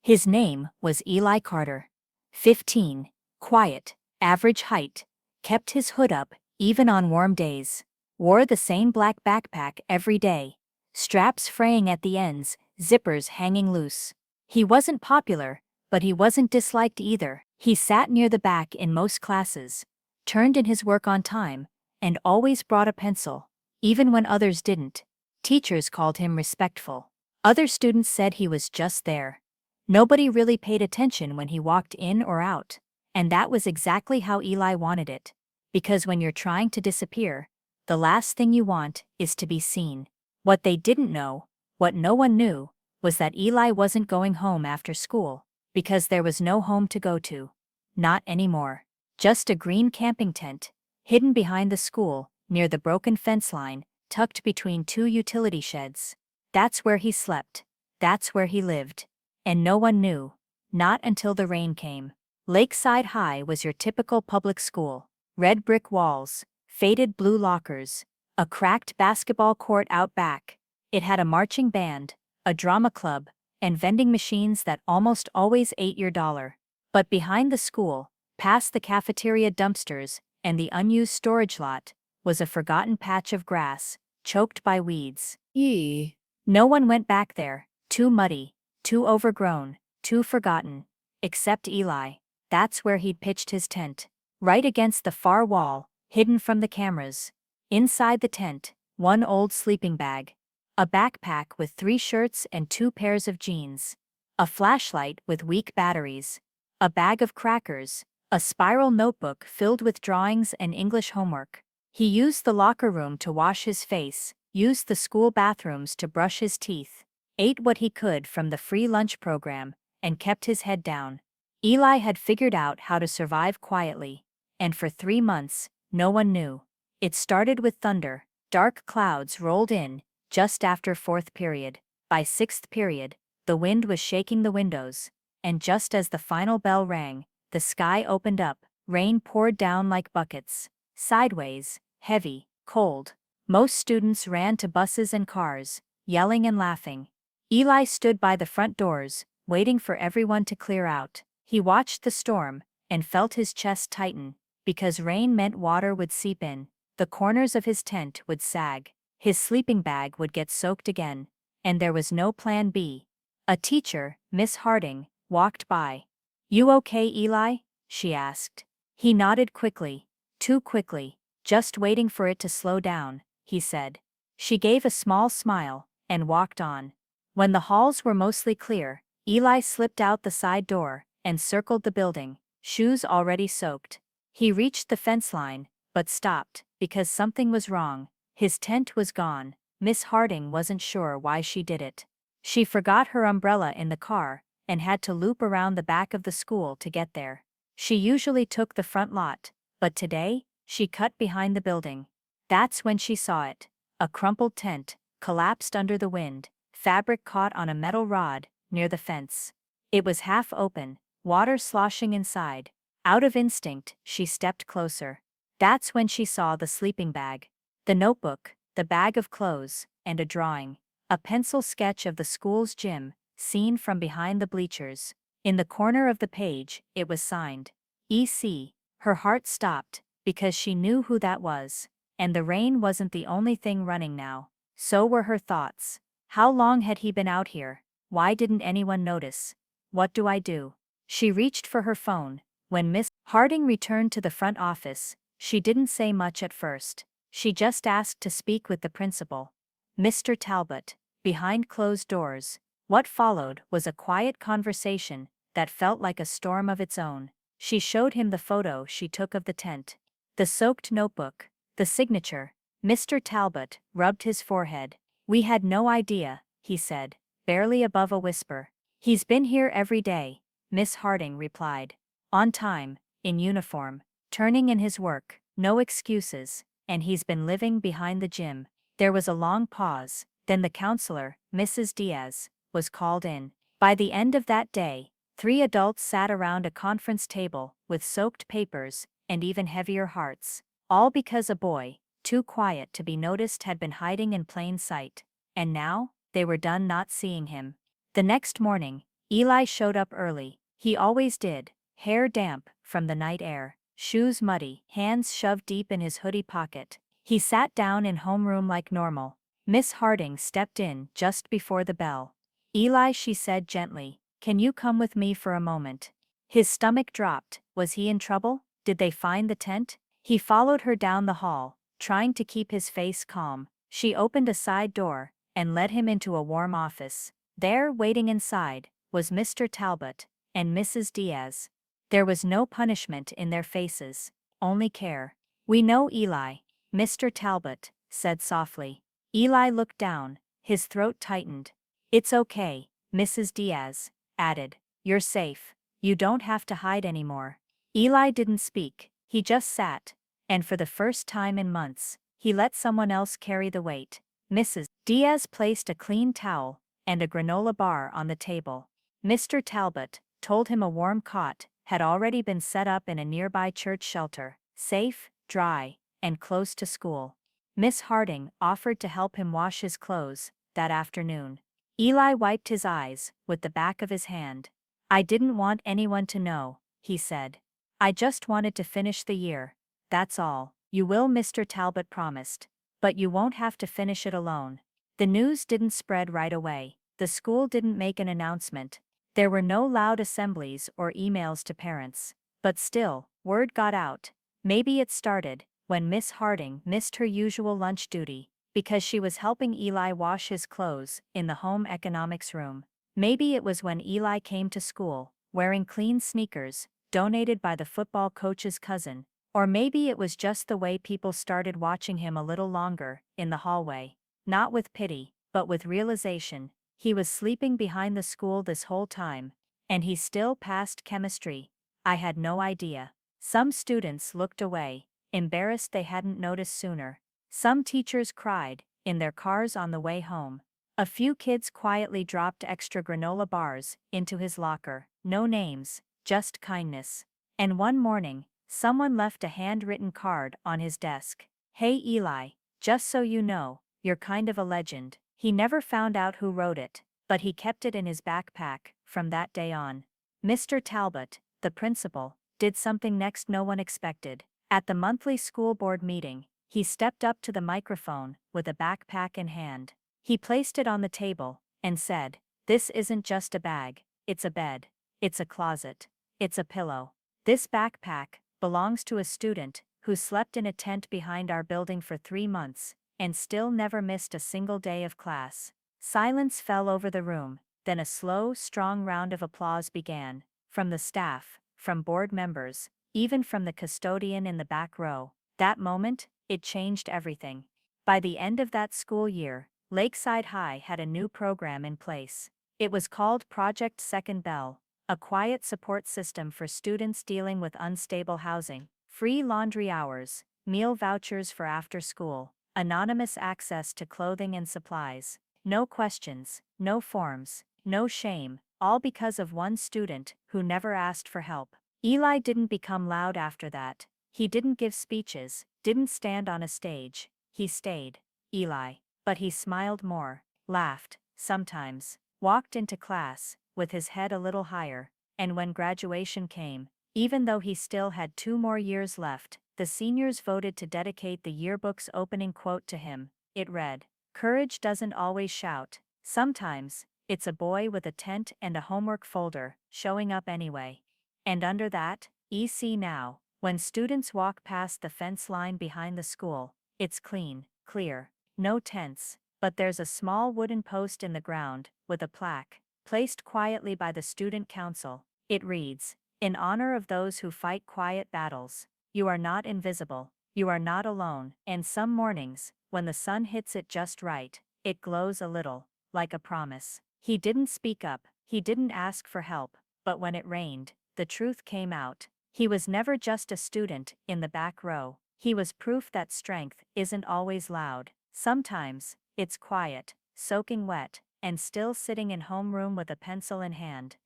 His name was Eli Carter. 15, quiet, average height, kept his hood up even on warm days, wore the same black backpack every day, straps fraying at the ends, zippers hanging loose. He wasn't popular, but he wasn't disliked either. He sat near the back in most classes, turned in his work on time, and always brought a pencil, even when others didn't. Teachers called him respectful. Other students said he was just there. Nobody really paid attention when he walked in or out, and that was exactly how Eli wanted it. Because when you're trying to disappear, the last thing you want is to be seen. What they didn't know, what no one knew, was that Eli wasn't going home after school, because there was no home to go to. Not anymore. Just a green camping tent, hidden behind the school, near the broken fence line, tucked between two utility sheds. That's where he slept. That's where he lived. And no one knew. Not until the rain came. Lakeside High was your typical public school. Red brick walls, faded blue lockers, a cracked basketball court out back. It had a marching band, a drama club, and vending machines that almost always ate your dollar. But behind the school, past the cafeteria dumpsters and the unused storage lot, was a forgotten patch of grass, choked by weeds. Yee. No one went back there, too muddy, too overgrown, too forgotten. Except Eli. That's where he'd pitched his tent. Right against the far wall, hidden from the cameras. Inside the tent, one old sleeping bag. A backpack with 3 shirts and 2 pairs of jeans. A flashlight with weak batteries. A bag of crackers. A spiral notebook filled with drawings and English homework. He used the locker room to wash his face, used the school bathrooms to brush his teeth, ate what he could from the free lunch program, and kept his head down. Eli had figured out how to survive quietly, and for 3 months, no one knew. It started with thunder. Dark clouds rolled in, just after 4th period. By 6th period, the wind was shaking the windows, and just as the final bell rang, the sky opened up, rain poured down like buckets. Sideways, heavy, cold. Most students ran to buses and cars, yelling and laughing. Eli stood by the front doors, waiting for everyone to clear out. He watched the storm, and felt his chest tighten, because rain meant water would seep in, the corners of his tent would sag, his sleeping bag would get soaked again, and there was no plan B. A teacher, Miss Harding, walked by. "You okay, Eli?" she asked. He nodded quickly, too quickly, just waiting for it to slow down, he said. She gave a small smile, and walked on. When the halls were mostly clear, Eli slipped out the side door, and circled the building, shoes already soaked. He reached the fence line, but stopped, because something was wrong. His tent was gone. Miss Harding wasn't sure why she did it. She forgot her umbrella in the car, and had to loop around the back of the school to get there. She usually took the front lot, but today, she cut behind the building. That's when she saw it. A crumpled tent, collapsed under the wind, fabric caught on a metal rod, near the fence. It was half open, water sloshing inside. Out of instinct, she stepped closer. That's when she saw the sleeping bag, the notebook, the bag of clothes, and a drawing. A pencil sketch of the school's gym, seen from behind the bleachers. In the corner of the page, it was signed, E.C. Her heart stopped, because she knew who that was. And the rain wasn't the only thing running now. So were her thoughts. How long had he been out here? Why didn't anyone notice? What do I do? She reached for her phone. When Miss Harding returned to the front office, she didn't say much at first. She just asked to speak with the principal. Mr. Talbot, behind closed doors. What followed was a quiet conversation that felt like a storm of its own. She showed him the photo she took of the tent, the soaked notebook, the signature. Mr. Talbot rubbed his forehead. "We had no idea," he said, barely above a whisper. "He's been here every day," Miss Harding replied. "On time, in uniform, turning in his work, no excuses, and he's been living behind the gym." There was a long pause, then the counselor, Mrs. Diaz, was called in. By the end of that day, 3 adults sat around a conference table, with soaked papers, and even heavier hearts. All because a boy, too quiet to be noticed, had been hiding in plain sight. And now, they were done not seeing him. The next morning, Eli showed up early. He always did, hair damp from the night air, shoes muddy, hands shoved deep in his hoodie pocket. He sat down in homeroom like normal. Miss Harding stepped in just before the bell. Eli, she said gently, can you come with me for a moment? His stomach dropped. Was he in trouble? Did they find the tent? He followed her down the hall, trying to keep his face calm. She opened a side door and led him into a warm office. There, waiting inside, was Mr. Talbot and Mrs. Diaz. There was no punishment in their faces, only care. We know Eli, Mr. Talbot said softly. Eli looked down, his throat tightened. It's okay, Mrs. Diaz added. You're safe. You don't have to hide anymore. Eli didn't speak, he just sat, and for the first time in months, he let someone else carry the weight. Mrs. Diaz placed a clean towel and a granola bar on the table. Mr. Talbot told him a warm cot had already been set up in a nearby church shelter, safe, dry, and close to school. Miss Harding offered to help him wash his clothes that afternoon. Eli wiped his eyes with the back of his hand. I didn't want anyone to know, he said. I just wanted to finish the year. That's all. You will, Mr. Talbot promised. But you won't have to finish it alone. The news didn't spread right away. The school didn't make an announcement. There were no loud assemblies or emails to parents. But still, word got out. Maybe it started when Miss Harding missed her usual lunch duty because she was helping Eli wash his clothes in the home economics room. Maybe it was when Eli came to school, wearing clean sneakers, donated by the football coach's cousin, or maybe it was just the way people started watching him a little longer in the hallway. Not with pity, but with realization. He was sleeping behind the school this whole time, and he still passed chemistry. I had no idea. Some students looked away, embarrassed they hadn't noticed sooner. Some teachers cried in their cars on the way home. A few kids quietly dropped extra granola bars into his locker. No names, just kindness. And one morning, someone left a handwritten card on his desk. Hey Eli, just so you know, you're kind of a legend. He never found out who wrote it, but he kept it in his backpack from that day on. Mr. Talbot, the principal, did something next no one expected. At the monthly school board meeting, he stepped up to the microphone with a backpack in hand. He placed it on the table and said, this isn't just a bag, it's a bed, it's a closet, it's a pillow. This backpack belongs to a student who slept in a tent behind our building for 3 months and still never missed a single day of class. Silence fell over the room, then a slow, strong round of applause began, from the staff, from board members, even from the custodian in the back row. That moment, it changed everything. By the end of that school year, Lakeside High had a new program in place. It was called Project Second Bell, a quiet support system for students dealing with unstable housing, free laundry hours, meal vouchers for after school, anonymous access to clothing and supplies. No questions, no forms, no shame, all because of one student who never asked for help. Eli didn't become loud after that. He didn't give speeches, didn't stand on a stage. He stayed. Eli. But he smiled more, laughed, sometimes, walked into class, with his head a little higher, and when graduation came, even though he still had 2 more years left, the seniors voted to dedicate the yearbook's opening quote to him. It read, "Courage doesn't always shout. Sometimes, it's a boy with a tent and a homework folder, showing up anyway." And under that, EC now, when students walk past the fence line behind the school, it's clean, clear. No tents, but there's a small wooden post in the ground, with a plaque, placed quietly by the student council. It reads, "In honor of those who fight quiet battles, you are not invisible, you are not alone." And some mornings, when the sun hits it just right, it glows a little, like a promise. He didn't speak up, he didn't ask for help, but when it rained, the truth came out. He was never just a student in the back row. He was proof that strength isn't always loud. Sometimes, it's quiet, soaking wet, and still sitting in homeroom with a pencil in hand.